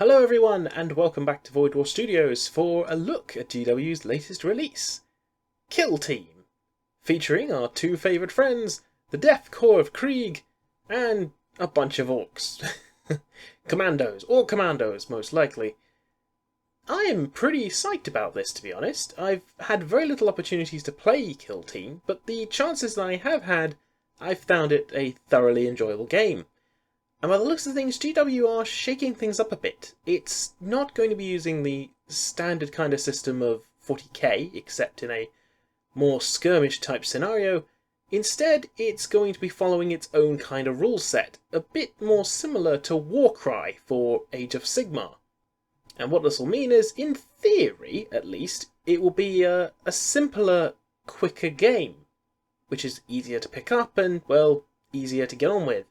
Hello everyone, and welcome back to Void War Studios for a look at GW's latest release, Kill Team, featuring our two favourite friends, the Death Corps of Krieg, and a bunch of orcs. Commandos, or commandos most likely. I am pretty psyched about this, to be honest. I've had very little opportunities to play Kill Team, but the chances that I have had, I've found it a thoroughly enjoyable game. And by the looks of things, GW are shaking things up a bit. It's not going to be using the standard kind of system of 40k, except in a more skirmish type scenario. Instead, it's going to be following its own kind of rule set, a bit more similar to Warcry for Age of Sigmar. And what this will mean is, in theory at least, it will be a simpler, quicker game, which is easier to pick up and, well, easier to get on with.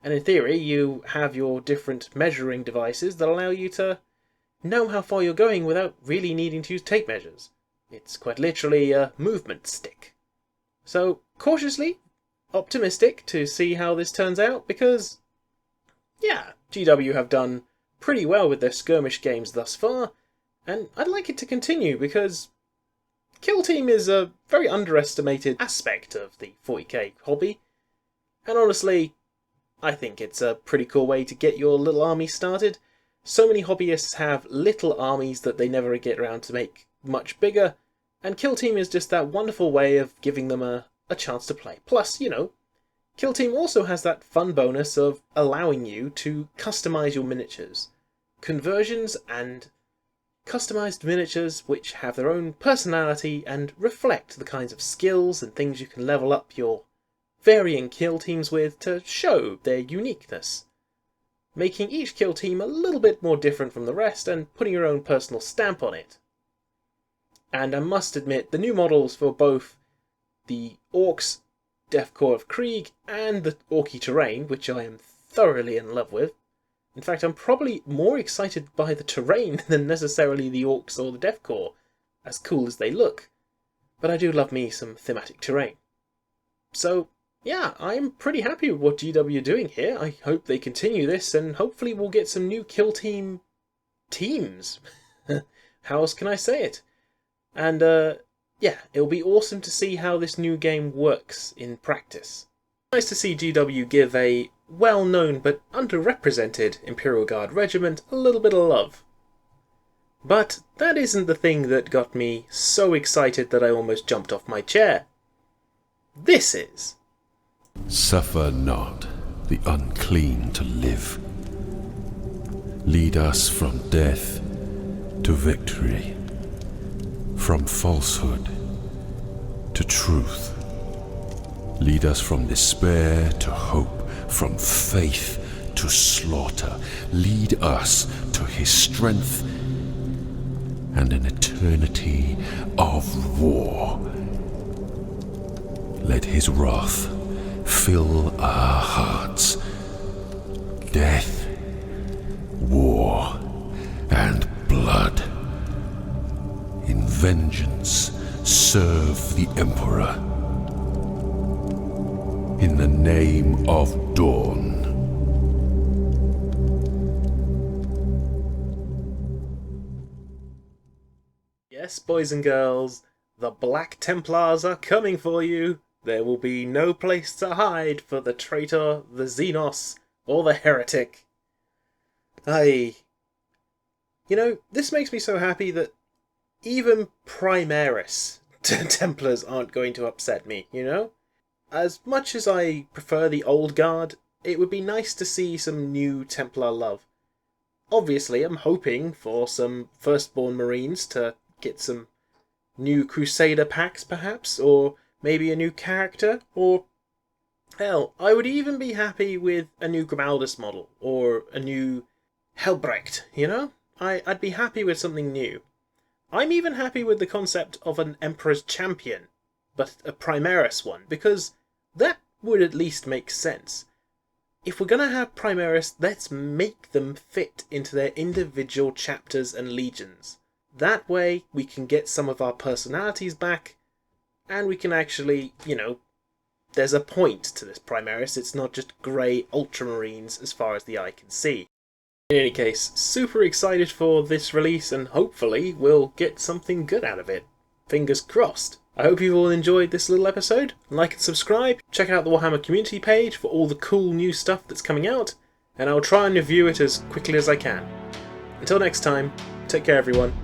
And in theory, you have your different measuring devices that allow you to know how far you're going without really needing to use tape measures. It's quite literally a movement stick. So, cautiously optimistic to see how this turns out, because, yeah, GW have done pretty well with their skirmish games thus far, and I'd like it to continue, because Kill Team is a very underestimated aspect of the 40k hobby, and honestly, I think it's a pretty cool way to get your little army started. So many hobbyists have little armies that they never get around to make much bigger, and Kill Team is just that wonderful way of giving them a chance to play. Plus, you know, Kill Team also has that fun bonus of allowing you to customize your miniatures. Conversions and customized miniatures which have their own personality and reflect the kinds of skills and things you can level up your varying kill teams with to show their uniqueness, making each kill team a little bit more different from the rest and putting your own personal stamp on it. And I must admit, the new models for both the Orcs, Death Corps of Krieg, and the Orky terrain, which I am thoroughly in love with. In fact, I'm probably more excited by the terrain than necessarily the Orcs or the Death Corps, as cool as they look. But I do love me some thematic terrain. So, yeah, I'm pretty happy with what GW are doing here. I hope they continue this, and hopefully we'll get some new Kill Team teams. How else can I say it? And, yeah, it'll be awesome to see how this new game works in practice. Nice to see GW give a well-known but underrepresented Imperial Guard regiment a little bit of love. But that isn't the thing that got me so excited that I almost jumped off my chair. This is... Suffer not the unclean to live. Lead us from death to victory, from falsehood to truth. Lead us from despair to hope, from faith to slaughter. Lead us to his strength and an eternity of war. Let his wrath fill our hearts. Death, war, and blood. In vengeance, serve the Emperor. In the name of Dawn. Yes, boys and girls, the Black Templars are coming for you. There will be no place to hide for the traitor, the Xenos, or the heretic. You know, this makes me so happy that even Primaris Templars aren't going to upset me, you know? As much as I prefer the old guard, it would be nice to see some new Templar love. Obviously, I'm hoping for some Firstborn Marines to get some new Crusader packs, perhaps, or maybe a new character, or hell, I would even be happy with a new Grimaldus model, or a new Helbrecht, you know? I'd be happy with something new. I'm even happy with the concept of an Emperor's Champion, but a Primaris one, because that would at least make sense. If we're gonna have Primaris, let's make them fit into their individual chapters and legions. That way, we can get some of our personalities back, and we can actually, you know, there's a point to this Primaris. It's not just grey Ultramarines as far as the eye can see. In any case, super excited for this release and hopefully we'll get something good out of it. Fingers crossed. I hope you all enjoyed this little episode. Like and subscribe. Check out the Warhammer community page for all the cool new stuff that's coming out, and I'll try and review it as quickly as I can. Until next time, take care everyone.